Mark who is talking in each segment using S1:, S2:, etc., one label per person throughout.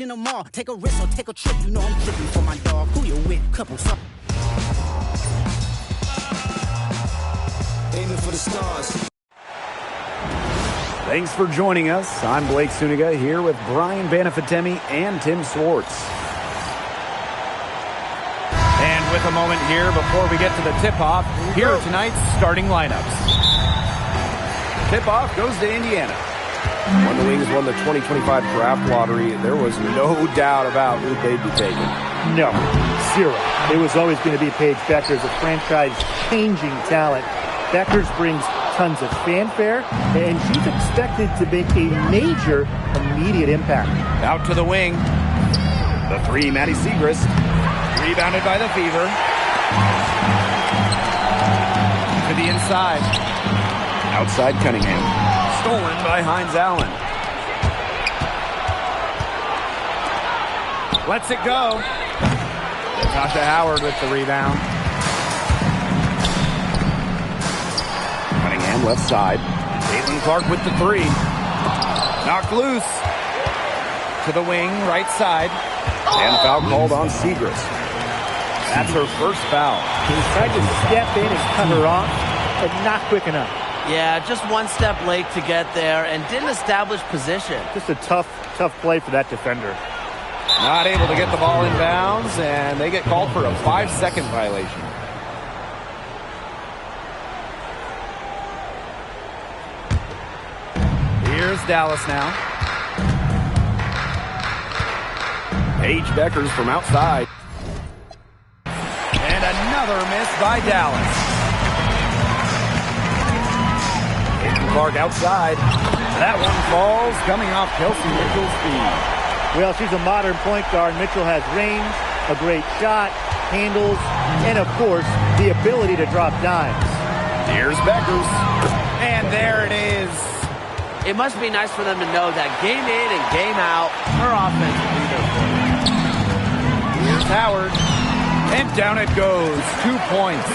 S1: in the mall, take a risk or take a trip. You know I'm tripping for my dog. Who you with? Couple some. Aiming for the stars.
S2: Thanks for joining us. I'm Blake Suniga here with Brian Banafitemi and Tim Swartz. And with a moment here before we get to the tip-off, here are tonight's starting lineups. Tip-off goes to Indiana.
S3: When the Wings won the 2025 draft lottery, there was no doubt about who they'd be taking.
S4: No, zero. It was always going to be Paige Bueckers, a franchise-changing talent. Bueckers brings tons of fanfare, and she's expected to make a major immediate impact.
S2: Out to the wing. The three, Maddie Siegrist. Rebounded by the Fever. To the inside.
S3: Outside Cunningham.
S2: Stolen by Hines Allen. Lets it go. Natasha Howard with the rebound.
S3: Cunningham left side.
S2: Caitlin Clark with the three. Knocked loose. To the wing, right side.
S3: And foul called on Siegrist.
S2: That's her first foul.
S4: He tried to step in and cut her off, but not quick enough.
S5: Yeah, just one step late to get there and didn't establish position.
S4: Just a tough play for that defender.
S2: Not able to get the ball in bounds, and they get called for a 5-second violation. Here's Dallas now.
S3: Paige Bueckers from outside.
S2: And another miss by Dallas. Clark outside. That one falls, coming off Kelsey Mitchell's feet.
S4: Well, she's a modern point guard. Mitchell has range, a great shot, handles, and of course, the ability to drop dimes.
S2: Here's Bueckers. And there it is.
S5: It must be nice for them to know that game in and game out, her offense will be there for them.
S2: Here's Howard. And down it goes. 2 points.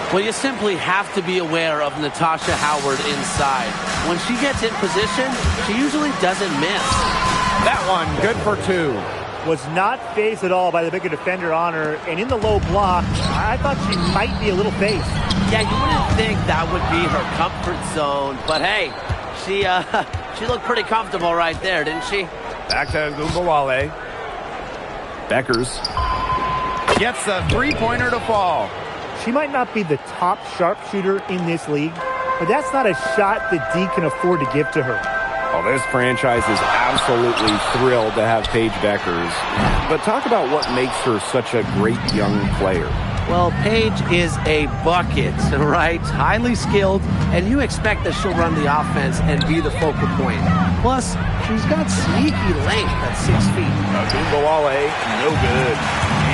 S5: Well, you simply have to be aware of Natasha Howard inside. When she gets in position, she usually doesn't miss.
S2: That one, good for two.
S4: Was not phased at all by the bigger defender on her, and in the low block, I thought she might be a little phased.
S5: Yeah, you wouldn't think that would be her comfort zone, but hey, she looked pretty comfortable right there, didn't she?
S2: Back to Gumbawale.
S3: Bueckers
S2: gets a three-pointer to fall.
S4: She might not be the top sharpshooter in this league, but that's not a shot that D can afford to give to her.
S3: Oh, this franchise is absolutely thrilled to have Paige Bueckers. But talk about what makes her such a great young player.
S5: Well, Paige is a bucket, right? Highly skilled, and you expect that she'll run the offense and be the focal point. Plus, she's got sneaky length at 6 feet.
S2: Gumbawale, no good.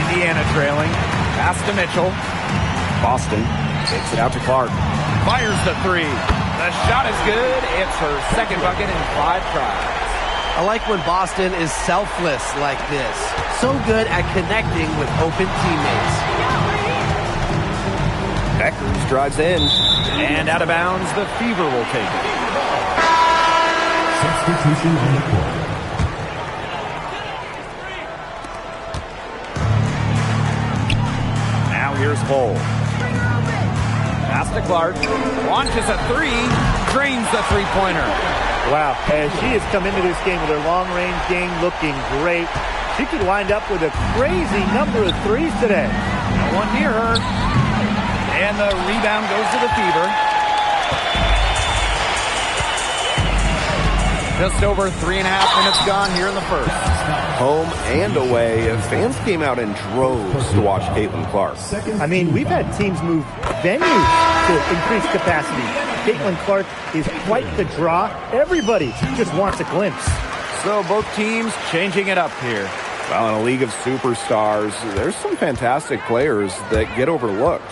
S2: Indiana trailing. Pass to Mitchell.
S3: Boston takes it out to Clark.
S2: Fires the three. The shot is good. It's her second bucket in 5 tries.
S5: I like when Boston is selfless like this. So good at connecting with open teammates.
S3: Bueckers drives in.
S2: And out of bounds, the Fever will take it.
S6: Substitution on the court.
S2: Now here's Hull. Pass to Clark. Launches a three. Drains the three-pointer.
S4: Wow, as she has come into this game with her long-range game looking great. She could wind up with a crazy number of threes today.
S2: No one near her. And the rebound goes to the Fever. Just over 3.5 minutes gone here in the first.
S3: Home and away, fans came out in droves to watch Caitlin Clark.
S4: I mean, we've had teams move venues to increase capacity. Caitlin Clark is quite the draw. Everybody just wants a glimpse.
S2: So both teams changing it up here.
S3: Well, in a league of superstars, there's some fantastic players that get overlooked.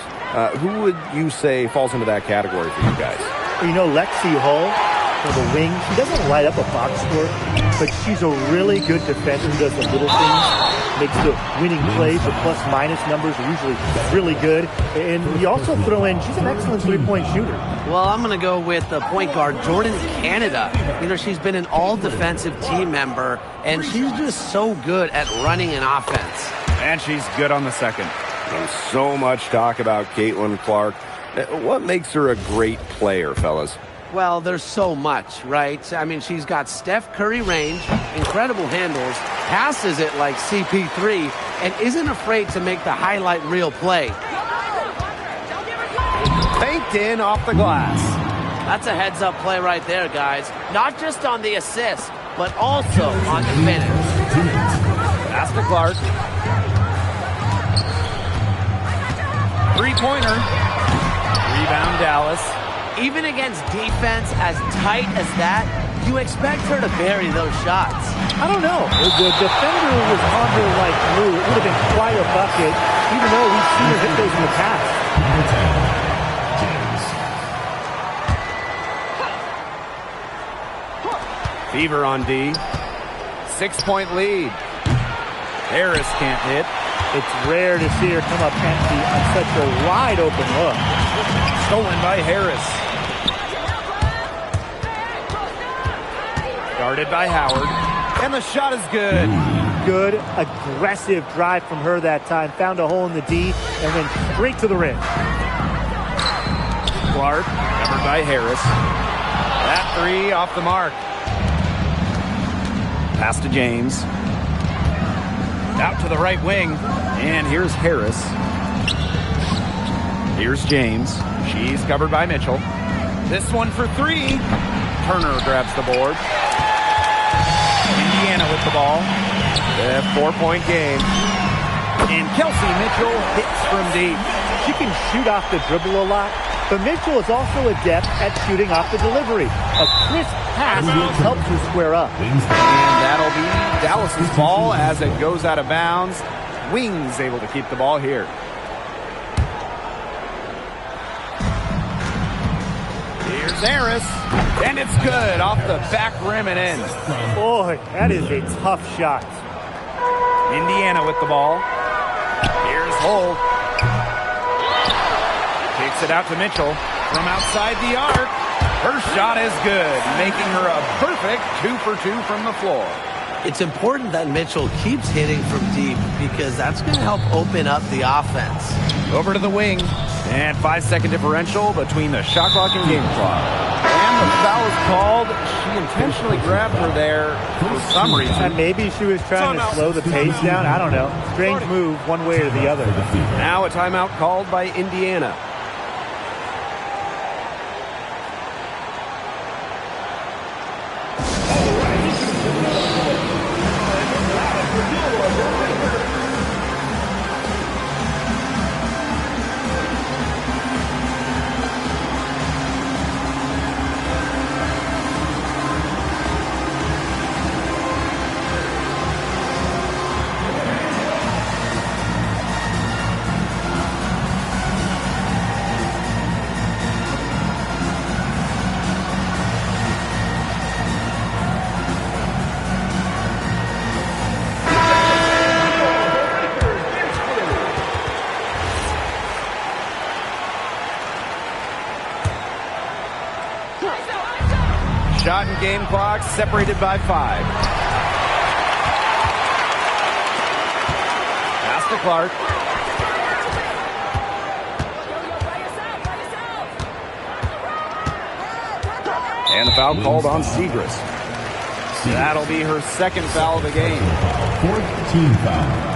S3: Who would you say falls into that category for you guys?
S4: You know, Lexi Hull, for the wing, she doesn't light up a box score, but she's a really good defender who does the little things. makes the winning plays. The plus-minus numbers are usually really good. And you also throw in, she's an excellent three-point shooter.
S5: Well, I'm going to go with the point guard, Jordan Canada. You know, she's been an all-defensive team member, and she's just so good at running an offense.
S2: And she's good on the second.
S3: And so much talk about Caitlin Clark. What makes her a great player, fellas?
S5: Well, there's so much, right? I mean, she's got Steph Curry range, incredible handles, passes it like CP3, and isn't afraid to make the highlight reel play.
S2: Banked in off the glass.
S5: That's a heads-up play right there, guys. Not just on the assist, but also on the finish.
S2: Pass to Clark. Three-pointer. Rebound, Dallas.
S5: Even against defense as tight as that, you expect her to bury those shots.
S4: I don't know. The defender was on her like glue. It would have been quite a bucket, even though we've seen her hit those in the past.
S2: Fever on D. 6-point lead. Harris can't hit.
S4: It's rare to see her come up empty on such a wide-open look.
S2: Stolen by Harris. Guarded by Howard. And the shot is good.
S4: Good, aggressive drive from her that time. Found a hole in the D and then straight to the rim.
S2: Clark, covered by Harris. That three off the mark. Pass to James. Out to the right wing. And here's Harris. Here's James. She's covered by Mitchell. This one for three. Turner grabs the board. Indiana with the ball. A 4-point game. And Kelsey Mitchell hits from deep.
S4: She can shoot off the dribble a lot, but Mitchell is also adept at shooting off the delivery. A crisp pass helps her square up.
S2: And that'll be Dallas's ball as it goes out of bounds. Wings able to keep the ball here. Here's Harris. And it's good off the back rim and in.
S4: Boy, that is a tough shot.
S2: Indiana with the ball. Here's Holt. Kicks it out to Mitchell from outside the arc. Her shot is good, making her a perfect 2 for 2 from the floor.
S5: It's important that Mitchell keeps hitting from deep because that's going to help open up the offense.
S2: Over to the wing. And 5-second differential between the shot clock and game clock. And the foul is called. She intentionally grabbed her there for some reason.
S4: And maybe she was trying to slow the pace down. I don't know. Strange move one way or the other.
S2: Now a timeout called by Indiana. Shot and game clock separated by 5. Pass to Clark. And the foul called on Segrist. That'll be her second foul of the game.
S6: 4th team foul.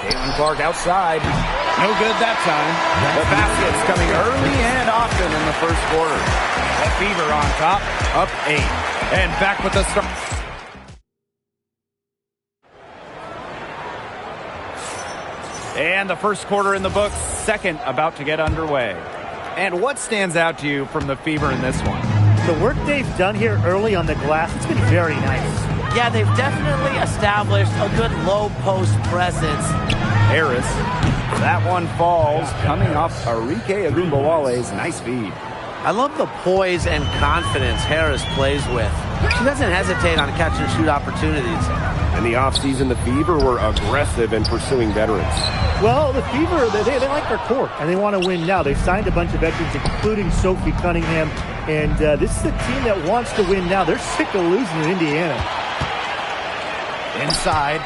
S2: Caitlin Clark outside. No good that time. The basket's coming early and often in the first quarter. The Fever on top, up 8. And back with the start. And the first quarter in the books, second about to get underway. And what stands out to you from the Fever in this one?
S4: The work they've done here early on the glass, it's been very nice.
S5: Yeah, they've definitely established a good low post presence.
S2: Harris. That one falls, coming off Arike Agumbawale's nice feed.
S5: I love the poise and confidence Harris plays with. She doesn't hesitate on catch and shoot opportunities.
S3: In the offseason, the Fever were aggressive in pursuing veterans.
S4: Well, the Fever, they like their core, and they want to win now. They've signed a bunch of veterans, including Sophie Cunningham, and this is a team that wants to win now. They're sick of losing to Indiana.
S2: Inside.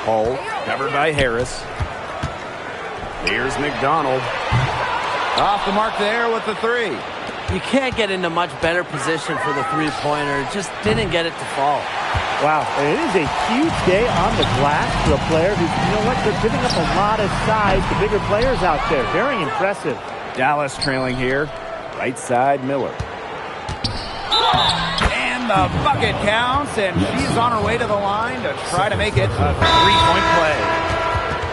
S2: Hull, covered by Harris. Here's McDonald. Off the mark there with the three.
S5: You can't get into much better position for the three-pointer. Just didn't get it to fall.
S4: Wow, it is a huge day on the glass for a player who's, you know what, they're giving up a lot of size to bigger players out there. Very impressive.
S2: Dallas trailing here. Right side, Miller. And the bucket counts, and she's on her way to the line to try to make it a three-point play.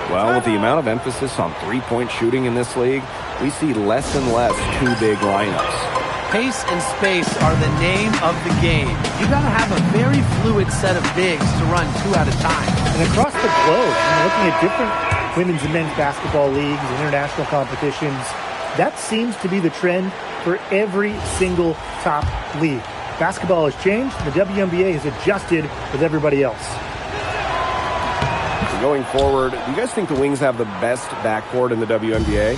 S3: Well, with the amount of emphasis on three-point shooting in this league, we see less and less two-big lineups.
S5: Pace and space are the name of the game. You got to have a very fluid set of bigs to run two at a time.
S4: And across the globe, looking at different women's and men's basketball leagues and international competitions, that seems to be the trend for every single top league. Basketball has changed, and the WNBA has adjusted with everybody else.
S3: Going forward, do you guys think the Wings have the best backcourt in the WNBA?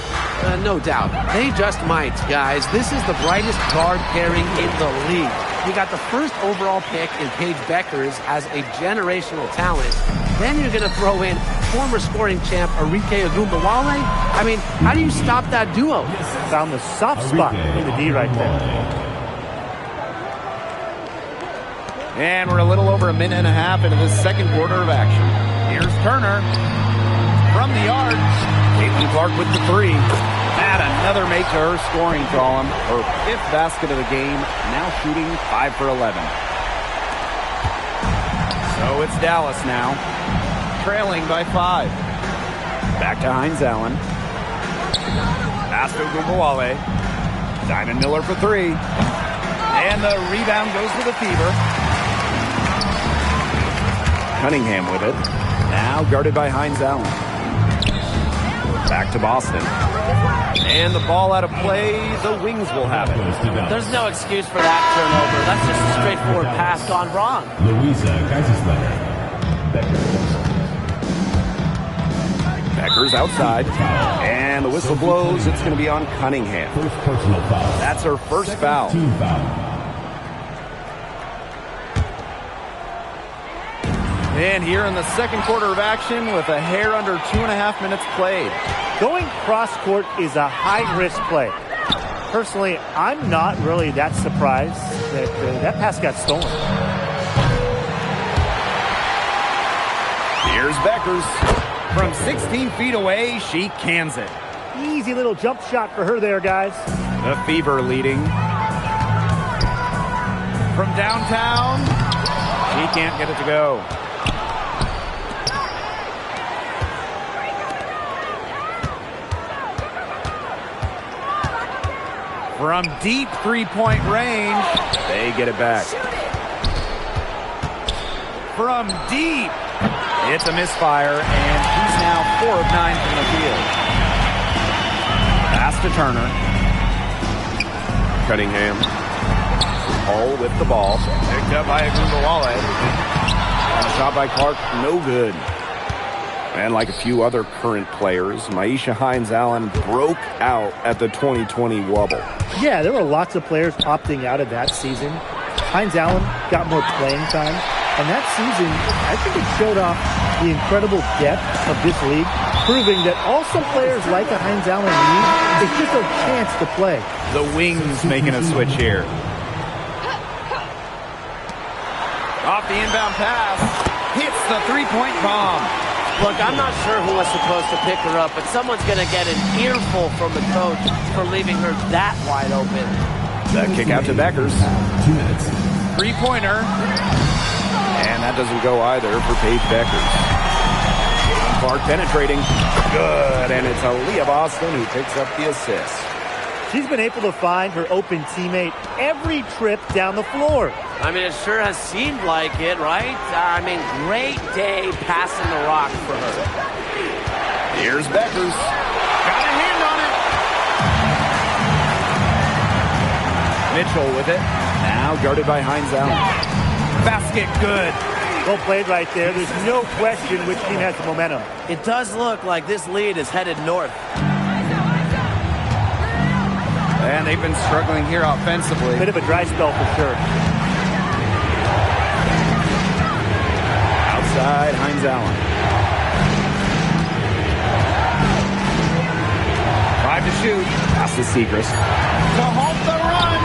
S5: No doubt. They just might, guys. This is the brightest guard pairing in the league. You got the first overall pick in Paige Beckers as a generational talent. Then you're going to throw in former scoring champ Arike Ogunbowale. I mean, how do you stop that duo?
S4: Found the soft spot in the D right there.
S2: And we're a little over a minute and a half into this second quarter of action. Here's Turner from the arc. Caitlin Clark with the three. Add another make to her scoring column. Her fifth basket of the game, now shooting 5 for 11. So it's Dallas now, trailing by 5. Back to Hines Allen. Pass to Ogunbowale. Diamond Miller for three. And the rebound goes to the Fever. Cunningham with it. Now guarded by Hines Allen. Back to Boston. And the ball out of play. The Wings will have it.
S5: There's no excuse for that turnover. That's just a straightforward pass gone wrong.
S6: Louisa Kaiserslautern.
S3: Beckers outside. And the whistle blows. It's going to be on Cunningham.
S6: First personal foul.
S3: That's her first foul.
S6: Team foul.
S2: And here in the second quarter of action with a hair under 2.5 minutes played.
S4: Going cross-court is a high-risk play. Personally, I'm not really that surprised that that pass got stolen.
S2: Here's Beckers. From 16 feet away, she cans it.
S4: Easy little jump shot for her there, guys.
S2: The Fever leading. From downtown, she can't get it to go. From deep three-point range, they get it back. From deep, it's a misfire, and he's now 4 of 9 from the field. Pass to Turner.
S3: Cunningham. Hull with the ball.
S2: Picked up by Ogunbowale.
S3: And a shot by Clark, no good. And like a few other current players, Maisha Hines Allen broke out at the 2020 Wubble.
S4: Yeah, there were lots of players opting out of that season. Hines Allen got more playing time. And that season, I think it showed off the incredible depth of this league, proving that also players like a Hines Allen need is just a chance to play.
S2: The Wings making a switch here. Off the inbound pass. Hits the three-point bomb.
S5: Look, I'm not sure who was supposed to pick her up, but someone's going to get an earful from the coach for leaving her that wide open.
S3: The kick out to Beckers.
S6: 2 minutes.
S2: Three-pointer.
S3: And that doesn't go either for Paige Beckers. Clark penetrating. Good. And it's Aaliyah Boston who picks up the assist.
S4: She's been able to find her open teammate every trip down the floor.
S5: I mean, it sure has seemed like it, right? I mean, great day passing the rock for her.
S3: Here's Beckers.
S2: Got a hand on it. Mitchell with it.
S3: Now guarded by Heinz Allen.
S2: Basket good.
S4: Well played right there. There's no question which team has the momentum.
S5: It does look like this lead is headed north.
S2: And they've been struggling here offensively.
S4: Bit of a dry spell for sure.
S3: Outside, Heinz Allen.
S2: 5 to shoot.
S3: Pass to Siegrist.
S2: To halt the run.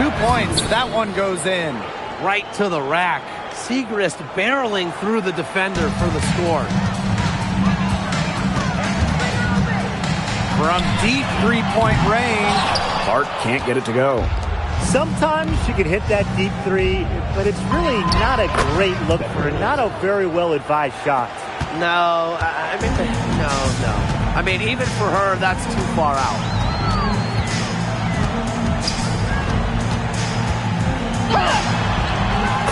S2: 2 points. That one goes in.
S5: Right to the rack. Siegrist barreling through the defender for the score.
S2: From deep three-point range.
S3: Clark can't get it to go.
S4: Sometimes she can hit that deep three, but it's really not a great look for her. Not a very well-advised shot.
S5: No, I mean, no. I mean, even for her, that's too far out.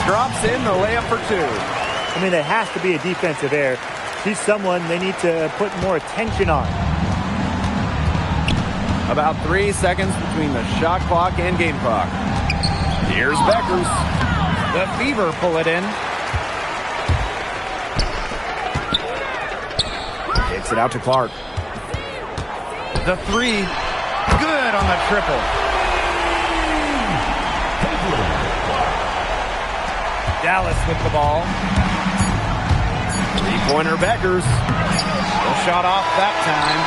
S2: Drops in the layup for 2.
S4: I mean, there has to be a defensive error. She's someone they need to put more attention on.
S2: About 3 seconds between the shot clock and game clock. Here's Beckers. The Fever pull it in.
S3: Kicks it out to Clark.
S2: The 3. Good on the triple. Dallas with the ball.
S3: Three-pointer Beckers.
S2: No shot off that time.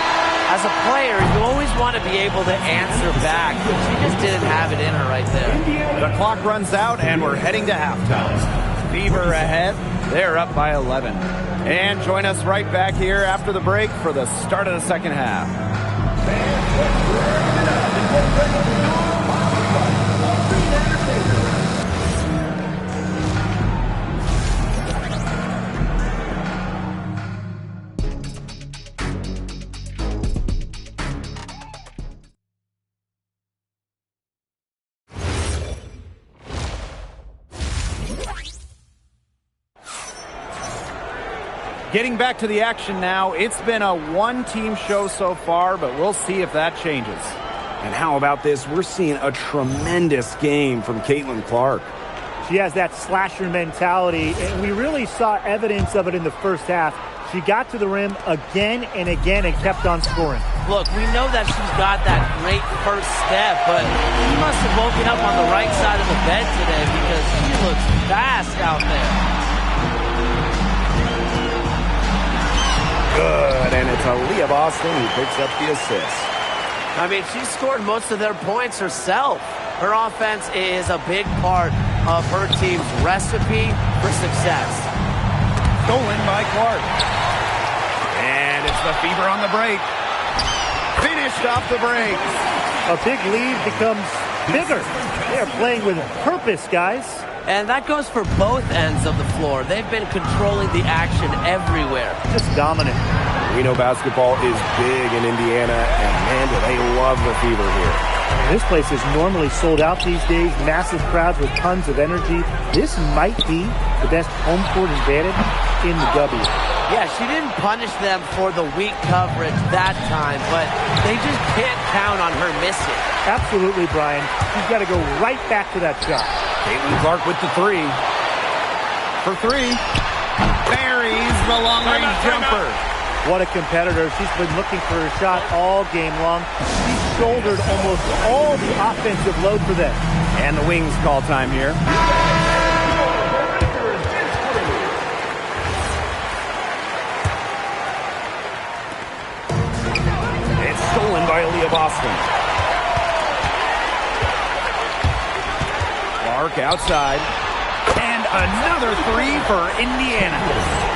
S5: As a player, you always want to be able to answer back, but she just didn't have it in her right there.
S2: The clock runs out, and we're heading to halftime. Fever ahead. They're up by 11. And join us right back here after the break for the start of the second half. Getting back to the action now. It's been a one-team show so far, but we'll see if that changes.
S3: And how about this? We're seeing a tremendous game from Caitlin Clark.
S4: She has that slasher mentality, and we really saw evidence of it in the first half. She got to the rim again and again and kept on scoring.
S5: Look, we know that she's got that great first step, but she must have woken up on the right side of the bed today because she looks fast out there.
S3: Good, and it's Aaliyah Boston who picks up the assist.
S5: I mean, she scored most of their points herself. Her offense is a big part of her team's recipe for success.
S2: Stolen by Clark. And it's the Fever on the break. Finished off the break.
S4: A big lead becomes bigger. They are playing with purpose, guys.
S5: And that goes for both ends of the floor. They've been controlling the action everywhere.
S4: Just dominant.
S3: We know basketball is big in Indiana, and man, do they love the Fever here.
S4: This place is normally sold out these days. Massive crowds with tons of energy. This might be the best home court advantage in the W.
S5: Yeah, she didn't punish them for the weak coverage that time, but they just can't count on her missing.
S4: Absolutely, Brian. She's got to go right back to that shot.
S2: Caitlin Clark with the 3. For 3. Buries the long-range jumper.
S4: What a competitor. She's been looking for a shot all game long. She's shouldered almost all the offensive load for them.
S2: And the Wings call time here.
S3: It's stolen by Aaliyah Boston.
S2: Clark outside. And another 3 for Indiana.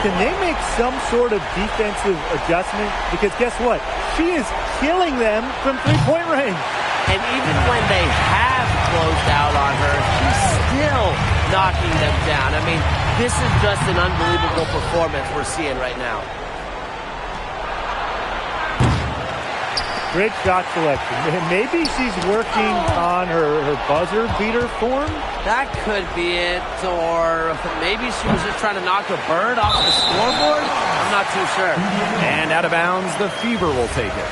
S4: Can they make some sort of defensive adjustment? Because guess what? She is killing them from three-point range.
S5: And even when they have closed out on her, she's still knocking them down. I mean, this is just an unbelievable performance we're seeing right now.
S4: Great shot selection. Maybe she's working on her buzzer beater form.
S5: That could be it, or maybe she was just trying to knock a bird off the scoreboard. I'm not too sure.
S2: And out of bounds, the Fever will take it.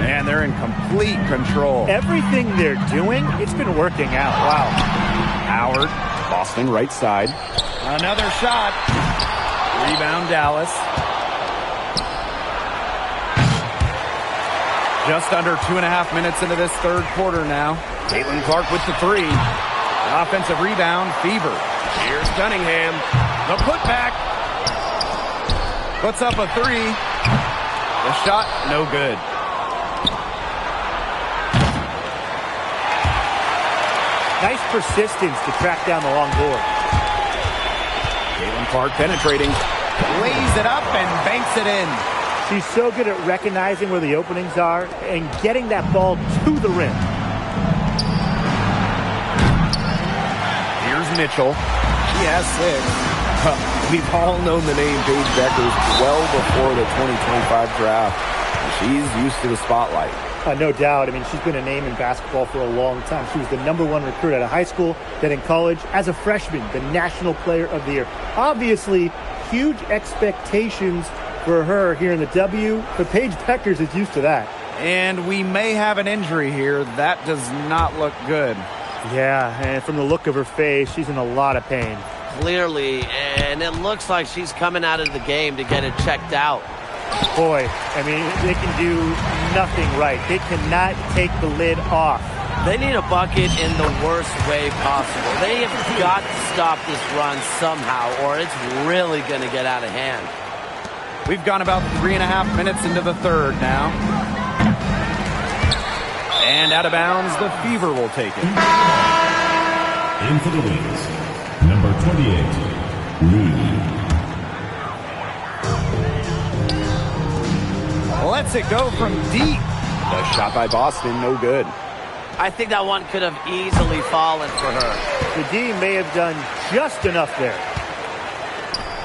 S2: And
S3: And they're in complete control.
S4: Everything they're doing, it's been working out. Wow.
S3: Howard, Boston right side.
S2: Another shot. Rebound, Dallas. Just under 2.5 minutes into this third quarter now. Caitlin Clark with the three. Offensive rebound, Fever. Here's Cunningham. The putback. Puts up a three. The shot, no good.
S4: Nice persistence to track down the long board.
S3: Caitlin Clark penetrating.
S2: Lays it up and banks it in.
S4: She's so good at recognizing where the openings are and getting that ball to the rim.
S3: Here's Mitchell. She has 6. We've all known the name Paige Bueckers well before the 2025 draft. She's used to the spotlight.
S4: No doubt. I mean, she's been a name in basketball for a long time. She was the #1 recruit out of high school, then in college. As a freshman, the National Player of the Year. Obviously, huge expectations for her here in the W, but Paige Bueckers is used to that.
S2: And we may have an injury here. That does not look good.
S4: Yeah, and from the look of her face, she's in a lot of pain.
S5: Clearly, and it looks like she's coming out of the game to get it checked out.
S4: Boy, I mean, they can do nothing right. They cannot take the lid off.
S5: They need a bucket in the worst way possible. They have got to stop this run somehow, or it's really going to get out of hand.
S2: We've gone about 3.5 minutes into the third now. And out of bounds, the Fever will take it.
S6: In for the Wings, number 28, Reed.
S2: Lets it go from deep.
S3: The shot by Boston, no good.
S5: I think that one could have easily fallen for her.
S4: The D may have done just enough there.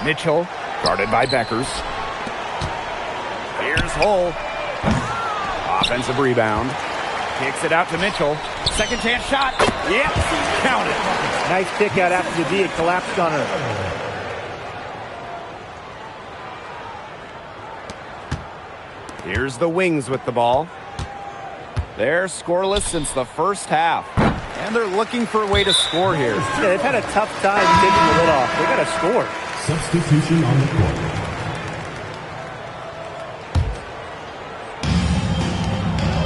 S3: Mitchell, guarded by Bueckers.
S2: Here's Hull.
S3: Offensive rebound.
S2: Kicks it out to Mitchell. Second chance shot. Yep, count it.
S4: Nice kick out after the D had collapsed on her.
S3: Here's the Wings with the ball.
S2: They're scoreless since the first half. And they're looking for a way to score here.
S4: Yeah, they've had a tough time taking the lid off. They got to score.
S6: Substitution on the court.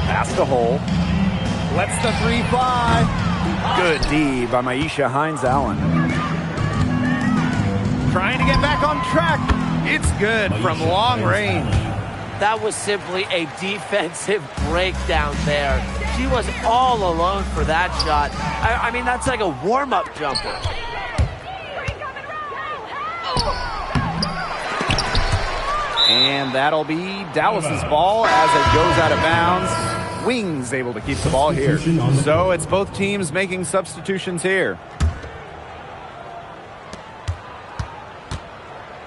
S2: Pass to Hull. Lets the three fly.
S3: Good D by Myisha Hines-Allen.
S2: Trying to get back on track. It's good from long range.
S5: That was simply a defensive breakdown there. She was all alone for that shot. I mean, that's like a warm-up jumper.
S2: And that'll be Dallas's ball as it goes out of bounds. Wings able to keep the ball here. So it's both teams making substitutions here.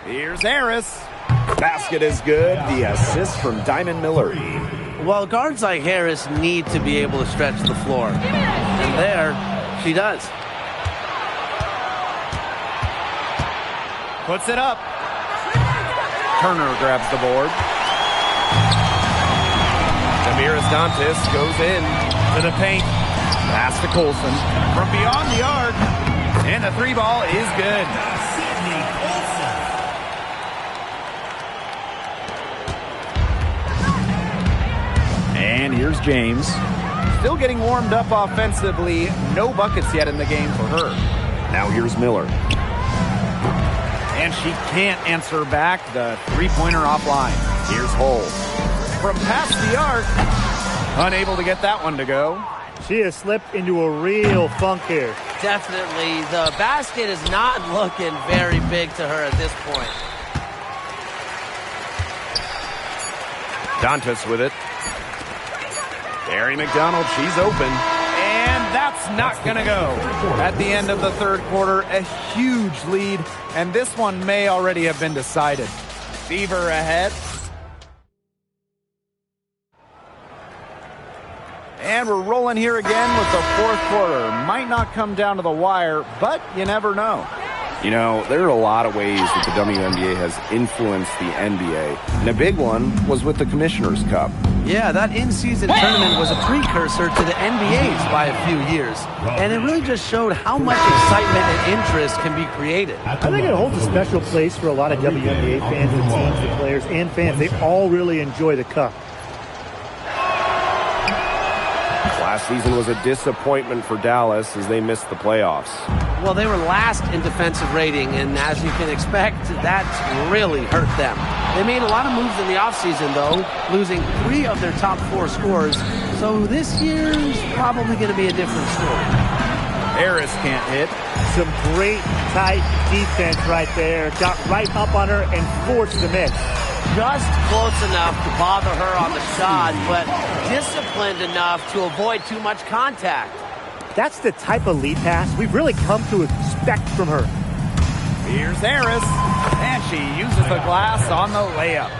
S2: Here's Harris.
S3: Basket is good. The assist from Diamond Miller.
S5: Well, guards like Harris need to be able to stretch the floor. And there, she does.
S2: Puts it up. Turner grabs the board. Damiris Dantas goes in to the paint. Pass to Colson from beyond the arc. And the three ball is good. And here's James. Still getting warmed up offensively. No buckets yet in the game for her.
S3: Now here's Miller.
S2: And she can't answer back. The three-pointer offline.
S3: Here's Hull.
S2: From past the arc. Unable to get that one to go.
S4: She has slipped into a real funk here.
S5: Definitely. The basket is not looking very big to her at this point.
S3: Dantas with it. Barry McDonald, she's open.
S2: And that's not going to go. At the end of the third quarter, a huge lead. And this one may already have been decided. Fever ahead. And we're rolling here again with the fourth quarter. Might not come down to the wire, but you never know.
S3: You know, there are a lot of ways that the WNBA has influenced the NBA, and a big one was with the Commissioner's Cup.
S5: Yeah, that in-season tournament was a precursor to the NBA's by a few years, and it really just showed how much excitement and interest can be created.
S4: I think it holds a special place for a lot of WNBA fans and teams and players and fans. They all really enjoy the Cup.
S3: Last season was a disappointment for Dallas as they missed the playoffs.
S5: Well, they were last in defensive rating, and as you can expect, that's really hurt them. They made a lot of moves in the offseason, though, losing 3 of their top 4 scorers. So this year's probably going to be a different story.
S2: Harris can't hit.
S4: Some great tight defense right there. Got right up on her and forced the miss.
S5: Just close enough to bother her on the shot, but disciplined enough to avoid too much contact.
S4: That's the type of lead pass we've really come to expect from her.
S2: Here's Harris, and she uses the glass on the layup.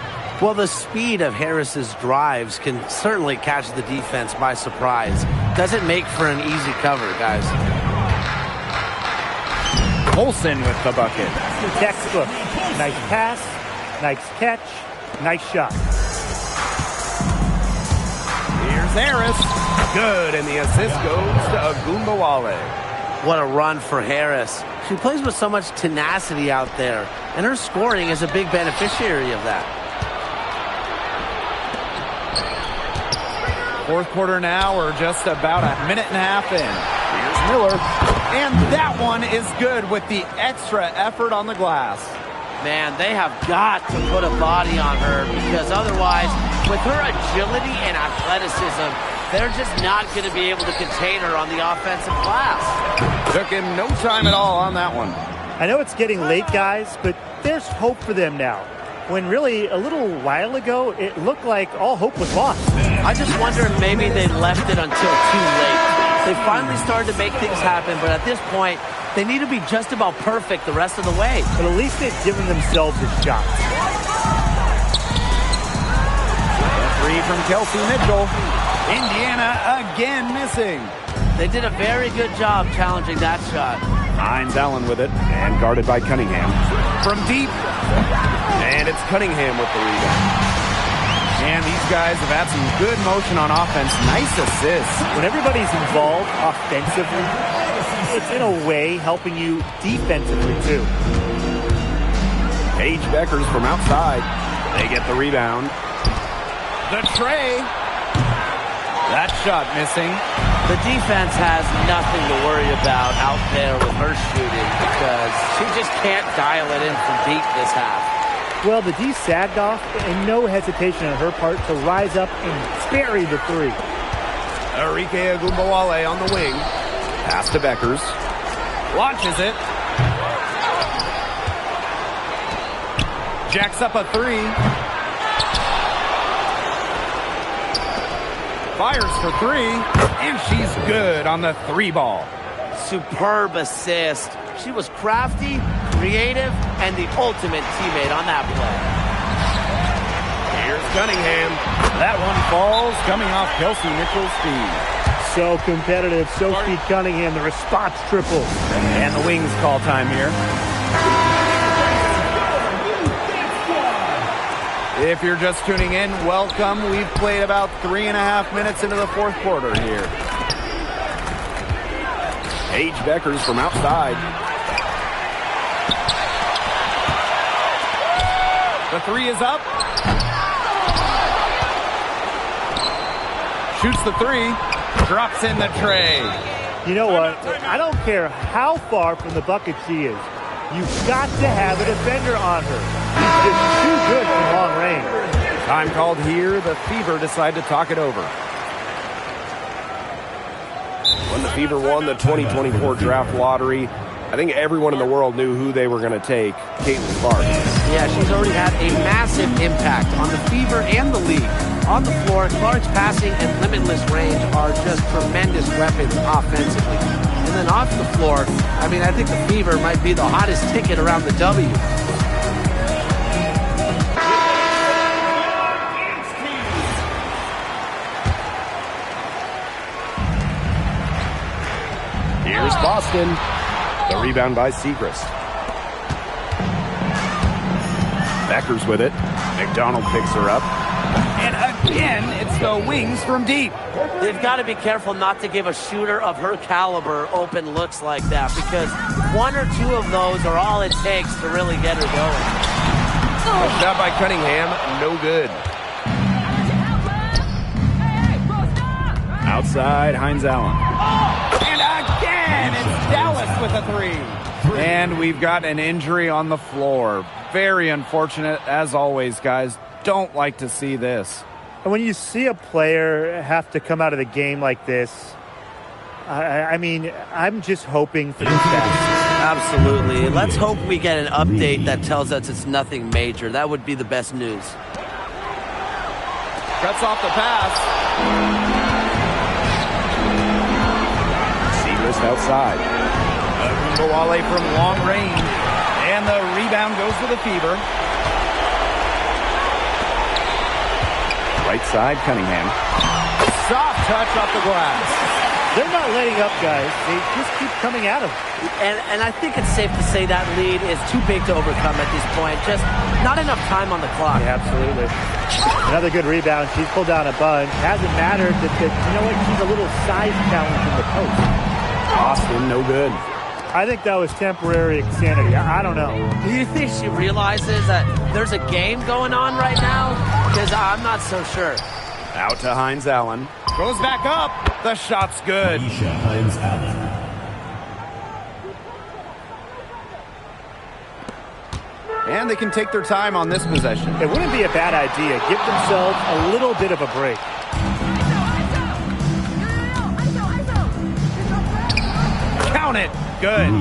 S5: Well, the speed of Harris's drives can certainly catch the defense by surprise. Doesn't make for an easy cover, guys.
S2: Olsen with the bucket.
S4: Textbook. Nice pass, nice catch, nice shot.
S3: Here's Harris. Good, and the assist goes to Agumbawale.
S5: What a run for Harris. She plays with so much tenacity out there, and her scoring is a big beneficiary of that.
S2: Fourth quarter now, we're just about a minute and a half in. Here's Miller, and that one is good with the extra effort on the glass.
S5: Man, they have got to put a body on her, because otherwise, with her agility and athleticism, they're just not going to be able to contain her on the offensive glass.
S3: Took him no time at all on that one.
S4: I know it's getting late, guys, but there's hope for them now. When really, a little while ago, it looked like all hope was lost.
S5: I just wonder if maybe they left it until too late. They finally started to make things happen, but at this point, they need to be just about perfect the rest of the way.
S4: But at least they've given themselves a shot.
S2: A 3 from Kelsey Mitchell. Indiana again missing.
S5: They did a very good job challenging that shot.
S3: Hines Allen with it, and guarded by Cunningham.
S2: From deep.
S3: And it's Cunningham with the rebound.
S2: And these guys have had some good motion on offense. Nice assists.
S4: When everybody's involved offensively, it's in a way helping you defensively too.
S3: Paige Beckers from outside. They get the rebound.
S2: The tray. That shot missing.
S5: The defense has nothing to worry about out there with her shooting, because she just can't dial it in from deep this half.
S4: Well, the D sagged off, and no hesitation on her part to rise up and bury the 3.
S3: Arike Agumbawale on the wing. Pass to Beckers.
S2: Launches it. Jacks up a 3. Fires for 3, and she's good on the 3 ball.
S5: Superb assist. She was crafty, creative, and the ultimate teammate on that play.
S3: Here's Cunningham.
S2: That one falls, coming off Kelsey Mitchell's feed.
S4: So competitive. Sophie Cunningham, the response triple.
S2: And the Wings call time here. If you're just tuning in, welcome. We've played about 3.5 minutes into the fourth quarter here.
S3: Paige Beckers from outside.
S2: The 3 is up. Shoots the 3. Drops in the tray.
S4: You know what? I don't care how far from the bucket she is. You've got to have a defender on her. He's just too good from long range.
S3: Time called here. The Fever decide to talk it over. When the Fever won the 2024 draft lottery, I think everyone in the world knew who they were going to take, Caitlin Clark.
S5: Yeah, she's already had a massive impact on the Fever and the league. On the floor, Clark's passing and limitless range are just tremendous weapons offensively. And then off the floor, I mean, I think the Fever might be the hottest ticket around the W.
S3: Here's Boston. The rebound by Siegrist. Beckers with it. McDonald picks her up.
S2: And again, it's the wings from deep.
S5: They've got to be careful not to give a shooter of her caliber open looks like that, because one or two of those are all it takes to really get her going.
S2: A shot by Cunningham, no good.
S3: Outside, Hines Allen.
S2: And again, it's Dallas with a three. And we've got an injury on the floor. Very unfortunate, as always, guys. Don't like to see this.
S4: And when you see a player have to come out of the game like this, I mean, I'm just hoping for the best.
S5: Absolutely. Let's hope we get an update that tells us it's nothing major. That would be the best news.
S2: Cuts off the pass.
S3: Seagrist outside.
S2: Mbawale from long range. And the rebound goes to the Fever.
S3: Right side, Cunningham.
S2: Soft touch off the glass.
S4: They're not letting up, guys. They just keep coming at them.
S5: And I think it's safe to say that lead is too big to overcome at this point. Just not enough time on the clock.
S4: Yeah, absolutely. Another good rebound. She's pulled down a bunch. Hasn't mattered that, you know what? She's a little size challenge in the post.
S3: Austin, no good.
S4: I think that was temporary insanity. I don't know.
S5: Do you think she realizes that there's a game going on right now? Because I'm not so sure.
S3: Out to Hines Allen.
S2: Goes back up. The shot's good.
S6: Aisha Hines Allen.
S2: And they can take their time on this possession.
S4: It wouldn't be a bad idea. Give themselves a little bit of a break.
S2: Count it. Good.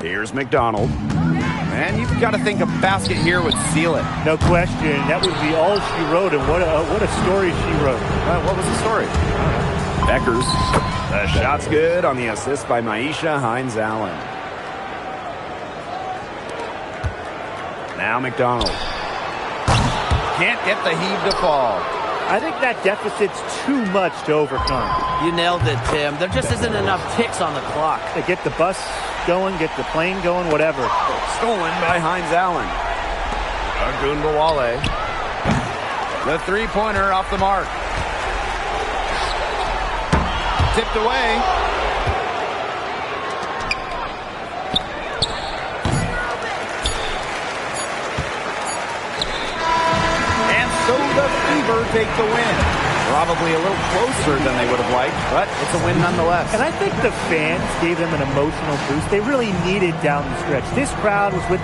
S3: Here's McDonald.
S2: And you've got to think a basket here would seal it.
S4: No question. That would be all she wrote, and what a story she wrote.
S2: What was the story?
S3: Beckers. The shot's good on the assist by Maisha Hines Allen. Now McDonald.
S2: Can't get the heave to fall.
S4: I think that deficit's too much to overcome.
S5: You nailed it, Tim. There just isn't enough ticks on the clock.
S4: To get the bus going, get the plane going, whatever.
S3: Stolen by Hines Allen.
S2: Mbawale. The three-pointer off the mark. Tipped away. And so the Fever take the win. Probably a little closer than they would have liked, but it's a win nonetheless.
S4: And I think the fans gave them an emotional boost they really needed down the stretch. This crowd was with